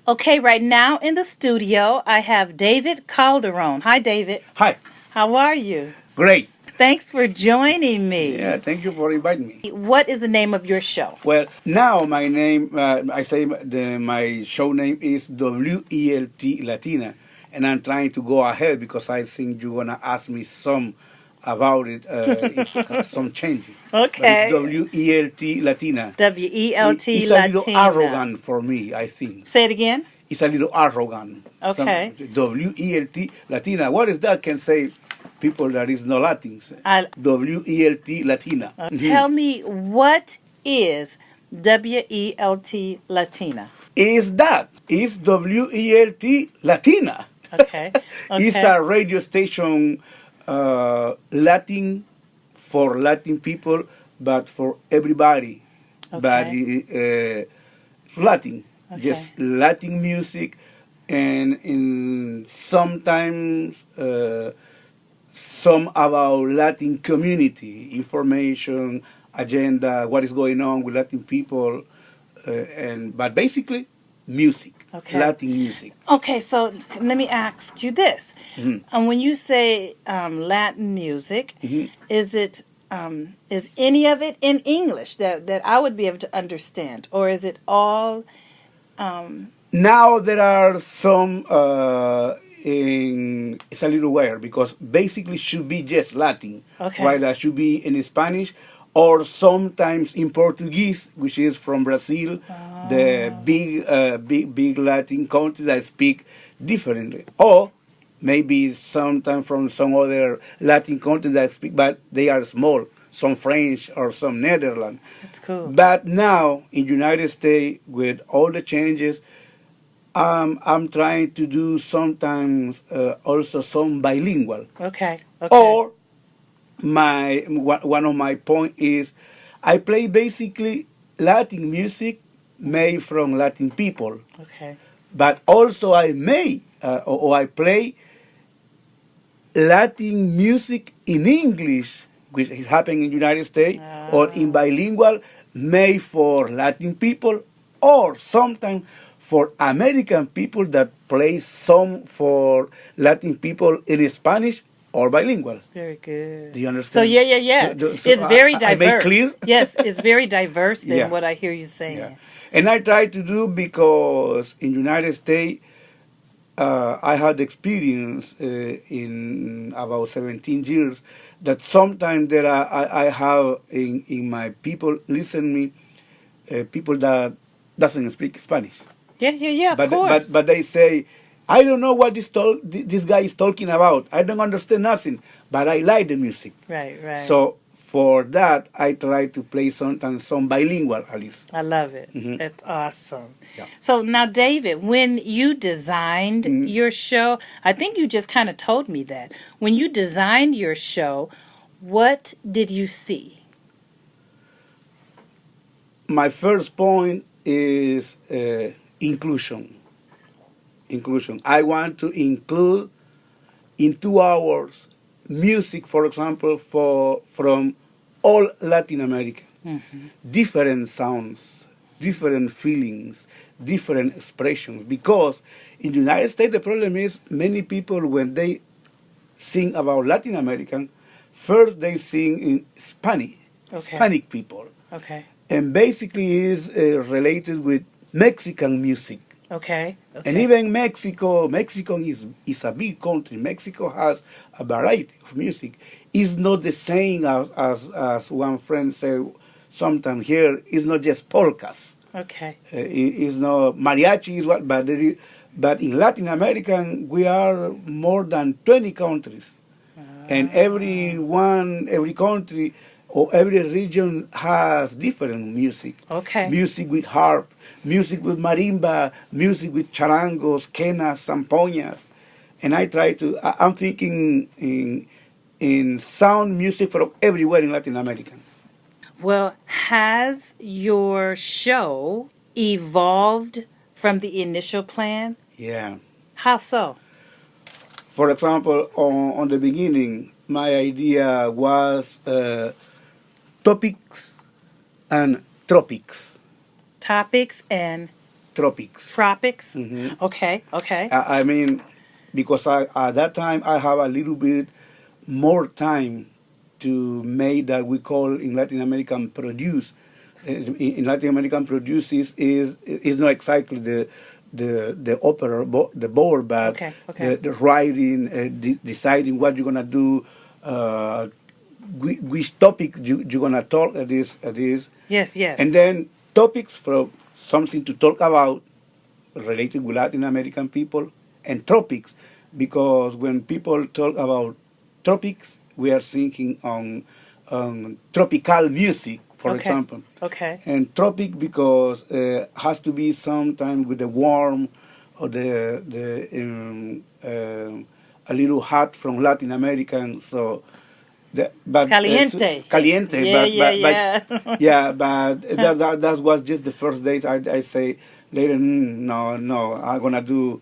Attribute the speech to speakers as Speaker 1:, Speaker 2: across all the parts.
Speaker 1: Okay, right now in the studio, I have David Calderon. Hi, David.
Speaker 2: Hi.
Speaker 1: How are you?
Speaker 2: Great.
Speaker 1: Thanks for joining me.
Speaker 2: Yeah, thank you for inviting me.
Speaker 1: What is the name of your show?
Speaker 2: Well, now my name, my show name is WELT Latina, and I'm trying to go ahead because I think you're gonna ask me some about it, some changes.
Speaker 1: Okay.
Speaker 2: But it's WELT Latina.
Speaker 1: WELT
Speaker 2: It's a little
Speaker 1: Latina.
Speaker 2: arrogant for me, I think.
Speaker 1: Say it again.
Speaker 2: It's a little arrogant.
Speaker 1: Okay.
Speaker 2: WELT Latina. What is that? Can say people that is no Latins. WELT Latina.
Speaker 1: Tell me, what is WELT Latina?
Speaker 2: Is WELT Latina.
Speaker 1: Okay.
Speaker 2: It's a radio station, Latin for Latin people, but for everybody.
Speaker 1: Okay.
Speaker 2: But Latin,
Speaker 1: Okay.
Speaker 2: just Latin music, and sometimes some about Latin community information, agenda, what is going on with Latin people, but basically music.
Speaker 1: Okay.
Speaker 2: Latin music.
Speaker 1: Okay, so let me ask you this: when you say Latin music, is it is any of it in English that I would be able to understand, or is it all?
Speaker 2: Now there are some it's a little weird because basically should be just Latin,
Speaker 1: Okay.
Speaker 2: right? That should be in Spanish or sometimes in Portuguese, which is from Brazil, the big Latin country that speak differently, or maybe sometimes from some other Latin country that speak, but they are small, some French or some Netherlands.
Speaker 1: That's cool.
Speaker 2: But now in United States, with all the changes, I'm trying to do sometimes also some bilingual.
Speaker 1: Okay.
Speaker 2: Or one of my point is I play basically Latin music made from Latin people.
Speaker 1: Okay.
Speaker 2: But also I I play Latin music in English, which is happening in the United States, or in bilingual, made for Latin people, or sometimes for American people that play some for Latin people in Spanish or bilingual.
Speaker 1: Very good.
Speaker 2: Do you understand?
Speaker 1: So yeah.
Speaker 2: So
Speaker 1: it's very diverse.
Speaker 2: I make clear?
Speaker 1: Yes, it's very diverse than
Speaker 2: Yeah.
Speaker 1: what I hear you saying.
Speaker 2: Yeah. And I try to do because in United States, I had experience in about 17 years that sometimes there I have in my people listen me people that doesn't speak Spanish.
Speaker 1: Yeah, of course.
Speaker 2: But they say, I don't know what this guy is talking about. I don't understand nothing, but I like the music.
Speaker 1: Right.
Speaker 2: So for that, I try to play sometimes some bilingual at least.
Speaker 1: I love it. That's awesome.
Speaker 2: Yeah.
Speaker 1: So now, David, when you designed your show, I think you just kind of told me that. When you designed your show, what did you see?
Speaker 2: My first point is inclusion. Inclusion. I want to include in 2 hours music, for example, from all Latin America. Different sounds, different feelings, different expressions. Because in the United States, the problem is many people, when they sing about Latin American, first they sing in Spanish, Hispanic people.
Speaker 1: Okay.
Speaker 2: And basically is related with Mexican music.
Speaker 1: Okay.
Speaker 2: And even Mexico is a big country. Mexico has a variety of music. It's not the same as one friend said sometimes here. It's not just polkas.
Speaker 1: Okay.
Speaker 2: It's not mariachi is what, but but in Latin America we are more than 20 countries, and every country or every region has different music.
Speaker 1: Okay.
Speaker 2: Music with harp, music with marimba, music with charangos, quenas, zampoñas. And I try to, I'm thinking in sound music from everywhere in Latin America.
Speaker 1: Well, has your show evolved from the initial plan?
Speaker 2: Yeah.
Speaker 1: How so?
Speaker 2: For example, on the beginning, my idea was topics and tropics.
Speaker 1: Topics and
Speaker 2: tropics.
Speaker 1: Tropics?
Speaker 2: Mhm.
Speaker 1: Okay, okay.
Speaker 2: I mean, because at that time I have a little bit more time to make that we call in Latin American produce. In Latin American produce is not exactly the opera, the board, but
Speaker 1: Okay, okay.
Speaker 2: the writing, deciding what you're gonna do, which topic you're gonna talk at this,
Speaker 1: Yes, yes.
Speaker 2: and then topics from something to talk about related with Latin American people, and tropics, because when people talk about tropics, we are thinking on tropical music, for
Speaker 1: Okay,
Speaker 2: example.
Speaker 1: okay.
Speaker 2: And tropic because has to be sometime with the warm or a little hot from Latin American. So,
Speaker 1: Caliente.
Speaker 2: caliente.
Speaker 1: Yeah, yeah, yeah.
Speaker 2: Yeah, but that was just the first days. I say later, no, I'm gonna do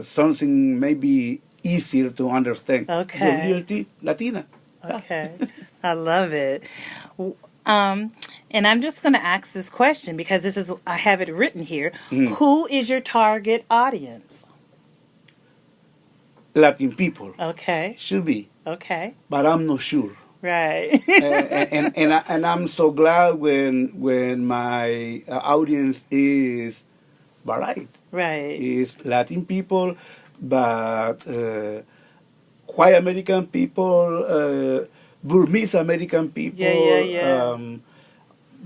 Speaker 2: something maybe easier to understand.
Speaker 1: Okay.
Speaker 2: WLT Latina.
Speaker 1: Okay. I love it. And I'm just going to ask this question because I have it written here. Who is your target audience?
Speaker 2: Latin people.
Speaker 1: Okay.
Speaker 2: Should be.
Speaker 1: Okay.
Speaker 2: But I'm not sure.
Speaker 1: Right.
Speaker 2: and I'm so glad when my audience is varied.
Speaker 1: Right.
Speaker 2: Is Latin people, but white American people, Burmese American people,
Speaker 1: Yeah.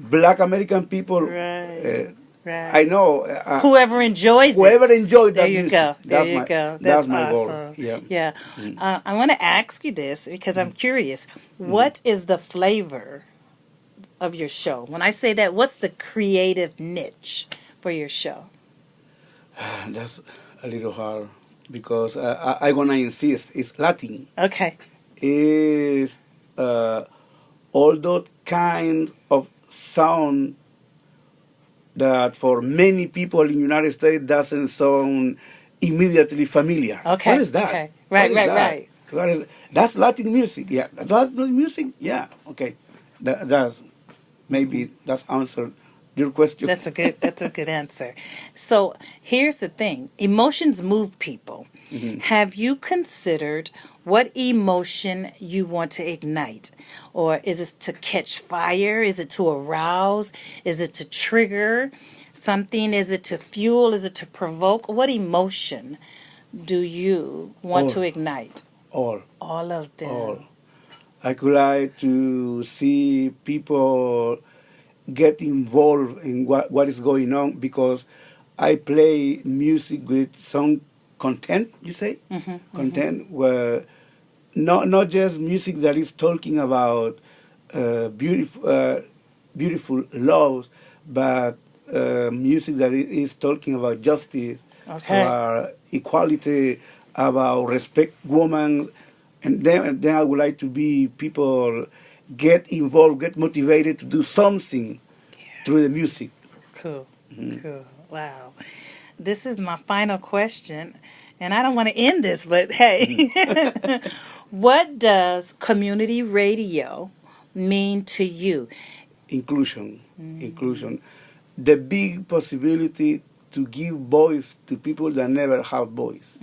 Speaker 2: Black American people.
Speaker 1: Right. Right.
Speaker 2: I know.
Speaker 1: Whoever enjoys
Speaker 2: Whoever
Speaker 1: it.
Speaker 2: enjoys that
Speaker 1: There you
Speaker 2: music.
Speaker 1: go. There
Speaker 2: That's
Speaker 1: you
Speaker 2: my,
Speaker 1: go.
Speaker 2: That's my
Speaker 1: awesome.
Speaker 2: goal. Yeah.
Speaker 1: Yeah. I want to ask you this because I'm curious. What is the flavor of your show? When I say that, what's the creative niche for your show?
Speaker 2: That's a little hard because I gonna insist. It's Latin.
Speaker 1: Okay.
Speaker 2: Is all those kind of sound that for many people in the United States doesn't sound immediately familiar.
Speaker 1: Okay.
Speaker 2: What is that?
Speaker 1: Okay. Right.
Speaker 2: What is, that's Latin music. Yeah. That's Latin music. Yeah. Okay. That's answered your question.
Speaker 1: That's a good answer. So here's the thing. Emotions move people. Have you considered what emotion you want to ignite? Or is it to catch fire? Is it to arouse? Is it to trigger something? Is it to fuel? Is it to provoke? What emotion do you want to ignite?
Speaker 2: All
Speaker 1: of them.
Speaker 2: All. I could like to see people get involved in what is going on because I play music with some content, you say? Content where not just music that is talking about beautiful laws, but music that is talking about justice, about equality, about respect women, and then I would like to be people get involved, get motivated to do something through the music.
Speaker 1: Cool. Cool. Wow. This is my final question, and I don't want to end this, but hey, what does community radio mean to you?
Speaker 2: Inclusion. The big possibility to give voice to people that never have voice.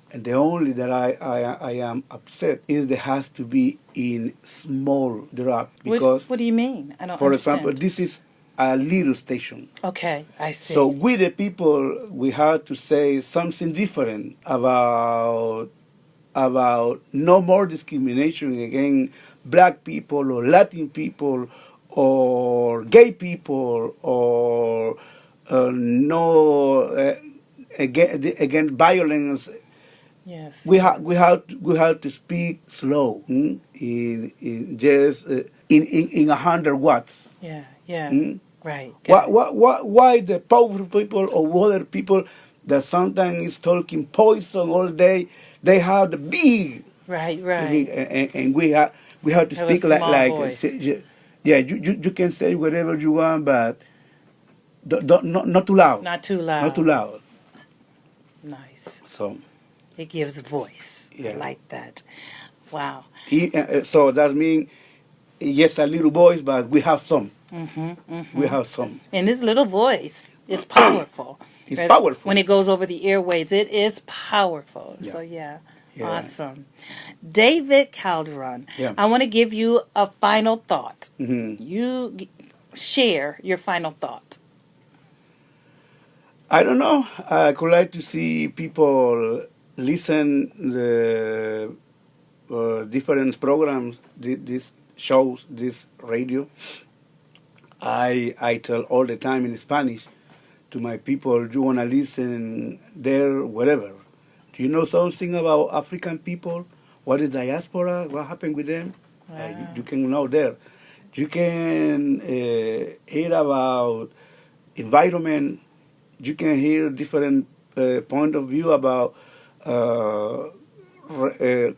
Speaker 2: And the only that I am upset is there has to be in small drop because
Speaker 1: What do you mean? I don't
Speaker 2: for
Speaker 1: understand.
Speaker 2: example, this is a little station.
Speaker 1: Okay, I see.
Speaker 2: So we the people we have to say something different about no more discrimination against black people or Latin people or gay people or against violence.
Speaker 1: Yes.
Speaker 2: We have to speak slow in just in 100 watts.
Speaker 1: Yeah. Right.
Speaker 2: Why the powerful people or other people that sometimes is talking poison all day, they have the big
Speaker 1: Right.
Speaker 2: and we have to speak like
Speaker 1: voice.
Speaker 2: You can say whatever you want, but not too loud.
Speaker 1: Not too loud.
Speaker 2: Not too loud.
Speaker 1: Nice.
Speaker 2: So
Speaker 1: it gives voice.
Speaker 2: Yeah.
Speaker 1: I like that. Wow.
Speaker 2: So that means yes, a little voice, but we have some. We have some.
Speaker 1: And this little voice It's powerful.
Speaker 2: It's powerful.
Speaker 1: When it goes over the airways, it is powerful.
Speaker 2: Yeah.
Speaker 1: So, yeah.
Speaker 2: Yeah.
Speaker 1: Awesome. David Calderon,
Speaker 2: Yeah.
Speaker 1: I want to give you a final thought.
Speaker 2: Mhm.
Speaker 1: You share your final thought.
Speaker 2: I don't know. I could like to see people listen the different programs, these shows, this radio. I tell all the time in Spanish to my people, you want to listen there, wherever. Do you know something about African people? What is diaspora? What happened with them?
Speaker 1: Wow.
Speaker 2: You can know there. You can hear about environment. You can hear different point of view about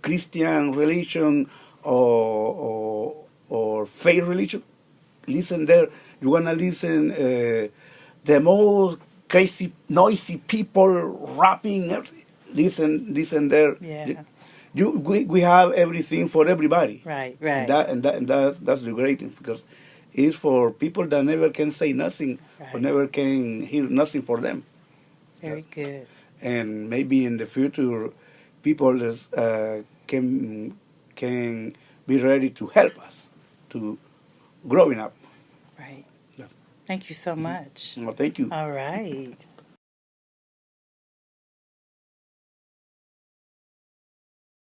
Speaker 2: Christian religion or faith religion. Listen there. You wanna listen the most crazy, noisy people rapping. Listen there.
Speaker 1: Yeah.
Speaker 2: We have everything for everybody.
Speaker 1: Right,
Speaker 2: And
Speaker 1: right.
Speaker 2: that's the great thing, because it's for people that never can say nothing or
Speaker 1: Right.
Speaker 2: never can hear nothing for them.
Speaker 1: Very good.
Speaker 2: And maybe in the future, people can be ready to help us to growing up.
Speaker 1: Right.
Speaker 2: Yes.
Speaker 1: Thank you so much.
Speaker 2: Well, thank you.
Speaker 1: All right.